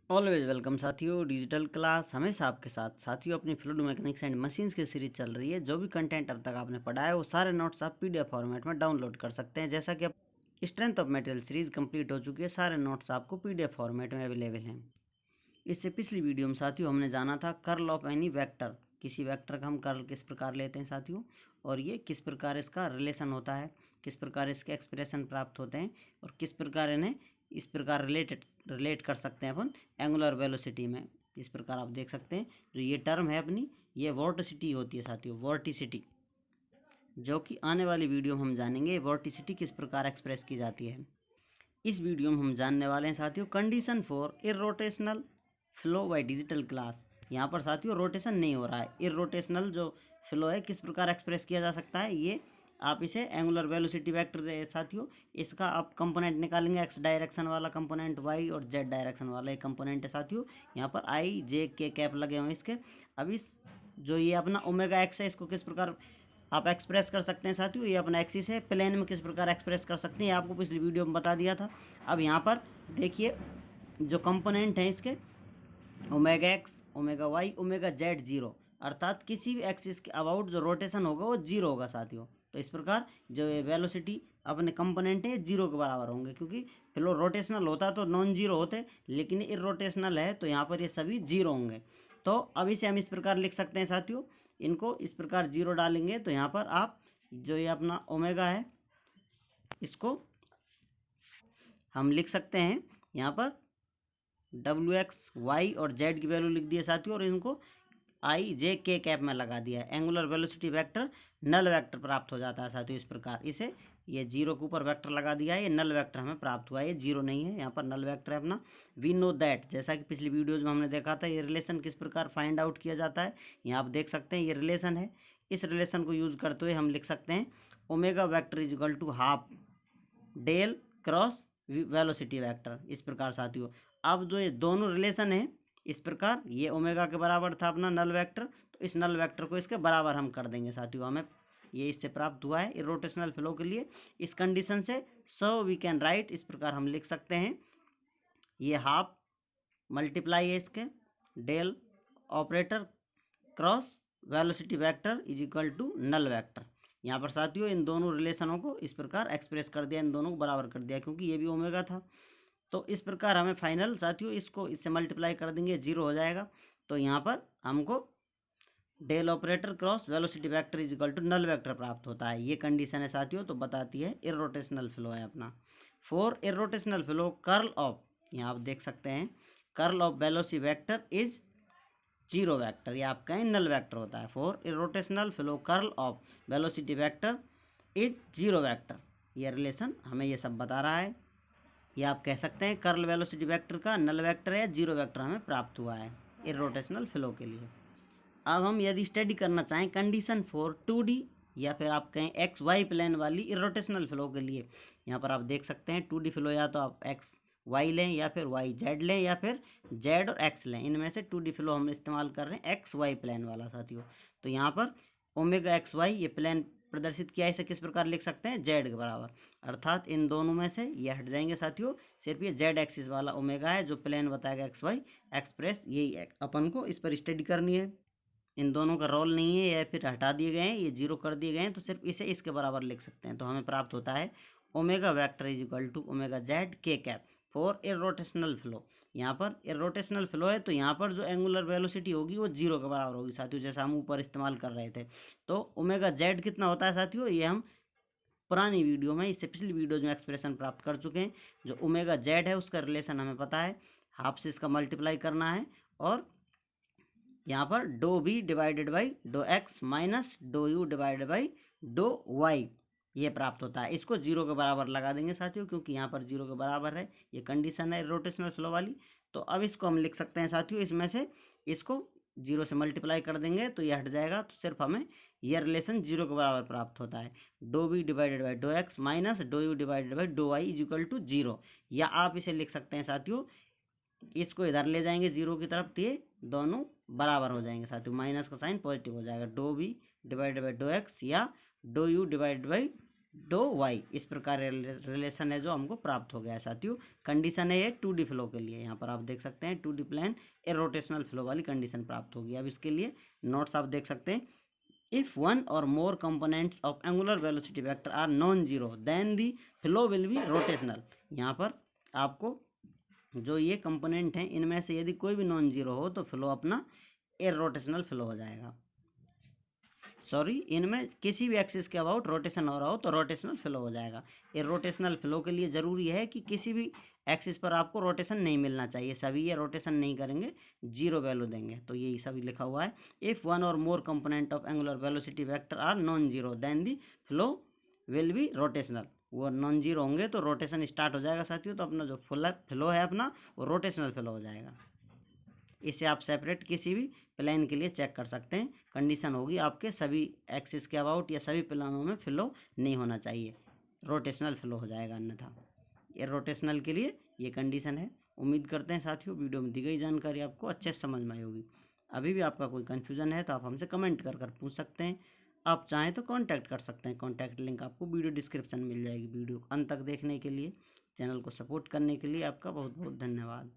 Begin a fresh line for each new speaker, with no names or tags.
Always welcome साथियों। Digital class हमेशा आपके साथ। साथियों, अपनी फ्लूइड मैकेनिक्स एंड मशीन्स की सीरीज चल रही है। जो भी कंटेंट अब तक आपने पढ़ा है वो सारे नोट्स आप पीडीएफ फॉर्मेट में डाउनलोड कर सकते हैं। जैसा कि अब strength of material series complete हो चुकी है, सारे नोट्स आपको पीडीएफ फॉर्मेट में अवेलेबल हैं। इससे पिछली वीडियो में साथियों हमने जाना था कर्ल ऑफ एनी वेक्टर। किसी वेक्टर का हम कर्ल किस प्रकार लेते हैं साथियों, और ये किस प्रकार इसका रिलेशन होता है, किस प्रकार इसके एक्सप्रेशन प्राप्त होते हैं, और किस प्रकार इन्हें इस प्रकार रिलेट कर सकते हैं अपन एंगुलर वेलोसिटी में। इस प्रकार आप देख सकते हैं जो ये टर्म है अपनी, ये वोर्टिसिटी होती है साथियों, वोर्टिसिटी, जो कि आने वाली वीडियो में हम जानेंगे वोर्टिसिटी किस प्रकार एक्सप्रेस की जाती है। इस वीडियो में हम जानने वाले हैं साथियों condition for irrotational flow by digital class. यहाँ पर साथियों रोटेशन नहीं हो रहा है, इरोटेशनल जो फ्लो है किस प्रकार एक्सप्रेस किया जा सकता है, ये आप इसे एंगुलर वेलोसिटी वेक्टर साथियों, इसका आप कंपोनेंट निकालेंगे। एक्स डायरेक्शन वाला कंपोनेंट, वाई और जेड डायरेक्शन वाला एक कंपोनेंट है साथियों। यहाँ पर आई जे के कैप लगे हुए हैं इसके। अब इस जो ये अपना ओमेगा एक्स है, इसको किस प्रकार आप एक्सप्रेस कर सकते हैं साथियों, ये अपना एक्सिस है, प्लेन में किस प्रकार एक्सप्रेस कर सकते हैं, ये आपको पिछली वीडियो में बता दिया था। अब यहाँ पर देखिए जो कंपोनेंट हैं इसके, omega x, omega y, omega z zero, अर्थात किसी भी एक्सिस के अबाउट जो रोटेशन होगा वो जीरो होगा साथियों। तो इस प्रकार जो ये वेलोसिटी अपने कंपोनेंट है जीरो के बराबर होंगे, क्योंकि फ्लो रोटेशनल होता तो नॉन जीरो होते, लेकिन इरोटेशनल है तो यहाँ पर ये सभी जीरो होंगे। तो अब इसे हम इस प्रकार लिख सकते हैं साथियों, इनको इस प्रकार जीरो डालेंगे तो यहाँ पर आप जो ये अपना ओमेगा है इसको हम लिख सकते हैं यहाँ पर डब्ल्यू एक्स वाई और जेड की वैल्यू लिख दिए साथियों, और इनको आई जे के कैप में लगा दिया है। Angular velocity vector null vector प्राप्त हो जाता है साथियों। इस प्रकार इसे ये जीरो के ऊपर वेक्टर लगा दिया है, ये नल वेक्टर हमें प्राप्त हुआ है, ये जीरो नहीं है, यहाँ पर नल वेक्टर है अपना। वी नो दैट, जैसा कि पिछली वीडियोज में हमने देखा था, ये रिलेशन किस प्रकार फाइंड आउट किया जाता है। यहाँ आप देख सकते हैं ये रिलेशन है। इस रिलेशन को यूज करते हुए हम लिख सकते हैं omega vector is equal to half del cross velocity vector. इस प्रकार साथियों अब जो ये दोनों रिलेशन है, इस प्रकार ये ओमेगा के बराबर था अपना नल वेक्टर, तो इस नल वेक्टर को इसके बराबर हम कर देंगे साथियों। हमें ये इससे प्राप्त हुआ है इरोटेशनल फ्लो के लिए। इस कंडीशन से सो वी कैन राइट, इस प्रकार हम लिख सकते हैं ये हाफ मल्टीप्लाई है इसके del operator cross velocity vector is equal to null vector. यहाँ पर साथियों इन दोनों रिलेशनों को इस प्रकार एक्सप्रेस कर दिया, इन दोनों को बराबर कर दिया, क्योंकि ये भी ओमेगा था। तो इस प्रकार हमें फाइनल साथियों इसको इससे मल्टीप्लाई कर देंगे, जीरो हो जाएगा। तो यहाँ पर हमको del operator cross velocity vector is equal to null vector प्राप्त होता है। ये कंडीशन है साथियों, तो बताती है इरोटेशनल फ्लो है अपना। For irrotational flow curl of, यहाँ आप देख सकते हैं curl of velocity vector is zero vector, ये आपका नल वेक्टर होता है। For irrotational flow curl of velocity vector is zero vector, ये रिलेशन हमें ये सब बता रहा है। ये आप कह सकते हैं कर्ल वेलोसिटी वेक्टर का नल वेक्टर या जीरो वेक्टर हमें प्राप्त हुआ है इरोटेशनल फ्लो के लिए। अब हम यदि स्टडी करना चाहें कंडीशन फॉर 2D या फिर आप कहें एक्स वाई प्लेन वाली इरोटेशनल फ्लो के लिए, यहाँ पर आप देख सकते हैं 2D फ्लो या तो आप एक्स वाई लें या फिर वाई जेड लें या फिर जेड और एक्स लें, इनमें से 2D फ्लो हम इस्तेमाल कर रहे हैं एक्स वाई प्लेन वाला साथियों। तो यहाँ पर ओमेगा एक्स वाई ये प्लेन प्रदर्शित किया है, इसे किस प्रकार लिख सकते हैं जेड के बराबर, अर्थात इन दोनों में से ये हट जाएंगे साथियों, सिर्फ ये जेड एक्सिस वाला ओमेगा है जो प्लेन बताएगा एक्स वाई एक्सप्रेस, यही अपन को इस पर स्टडी करनी है। इन दोनों का रोल नहीं है, या फिर हटा दिए गए हैं, ये जीरो कर दिए गए हैं, तो सिर्फ इसे इसके बराबर लिख सकते हैं। तो हमें प्राप्त होता है omega vector is equal to omega z के कैप फॉर इरोटेशनल फ्लो। यहाँ पर इरोटेशनल फ्लो है तो यहाँ पर जो एंगुलर वेलोसिटी होगी वो जीरो के बराबर होगी साथियों, जैसा हम ऊपर इस्तेमाल कर रहे थे। तो ओमेगा जेड कितना होता है साथियों, ये हम पुरानी वीडियो में, इससे पिछली वीडियो में एक्सप्रेशन प्राप्त कर चुके हैं। जो ओमेगा जेड है उसका रिलेशन हमें पता है, हाफ से इसका मल्टीप्लाई करना है, और यहाँ पर doh b divided by dough x minus doh u divided by dough y, ये प्राप्त होता है। इसको जीरो के बराबर लगा देंगे साथियों, क्योंकि यहाँ पर जीरो के बराबर है, ये कंडीशन है रोटेशनल फ्लो वाली। तो अब इसको हम लिख सकते हैं साथियों, इसमें से इसको जीरो से मल्टीप्लाई कर देंगे तो ये हट जाएगा, तो सिर्फ हमें यह रिलेशन जीरो के बराबर प्राप्त होता है, doh b divided by dough x minus doh u divided by dough y is equal to zero. या आप इसे लिख सकते हैं साथियों, इसको इधर ले जाएंगे जीरो की तरफ तो ये दोनों बराबर हो जाएंगे साथियों, माइनस का साइन पॉजिटिव हो जाएगा, do b divided by dough x या do u divided by dough y, इस प्रकार रिलेशन है जो हमको प्राप्त हो गया है साथियों। कंडीशन है ये 2D फ्लो के लिए, यहाँ पर आप देख सकते हैं 2D प्लेन ए रोटेशनल फ्लो वाली कंडीशन प्राप्त होगी। अब इसके लिए नोट्स आप देख सकते हैं, if one or more components of angular velocity vector are non zero then the flow will be rotational. यहाँ पर आपको जो ये कंपोनेंट हैं इनमें से यदि कोई भी नॉन जीरो हो तो फ्लो अपना इरोटेशनल फ्लो हो जाएगा। सॉरी, इनमें किसी भी एक्सिस के अबाउट रोटेशन हो रहा हो तो रोटेशनल फ्लो हो जाएगा। इरोटेशनल फ्लो के लिए ज़रूरी है कि किसी भी एक्सिस पर आपको रोटेशन नहीं मिलना चाहिए, सभी ये रोटेशन नहीं करेंगे, जीरो वैल्यू देंगे। तो यही सभी लिखा हुआ है, if one or more component of angular velocity vector are non zero then the flow will be rotational. वो नॉन जीरो होंगे तो रोटेशन स्टार्ट हो जाएगा साथियों, तो अपना जो फ्लो है अपना वो रोटेशनल फ्लो हो जाएगा। इसे आप सेपरेट किसी भी प्लेन के लिए चेक कर सकते हैं। कंडीशन होगी आपके सभी एक्सिस के अबाउट या सभी प्लेनों में फ्लो नहीं होना चाहिए, रोटेशनल फ्लो हो जाएगा अन्यथा। ये रोटेशनल के लिए ये कंडीशन है। उम्मीद करते हैं साथियों वीडियो में दी गई जानकारी आपको अच्छे से समझ में आई होगी। अभी भी आपका कोई कन्फ्यूज़न है तो आप हमसे कमेंट कर पूछ सकते हैं। आप चाहें तो कांटेक्ट कर सकते हैं, कांटेक्ट लिंक आपको वीडियो डिस्क्रिप्शन में मिल जाएगी। वीडियो अंत तक देखने के लिए, चैनल को सपोर्ट करने के लिए आपका बहुत बहुत धन्यवाद।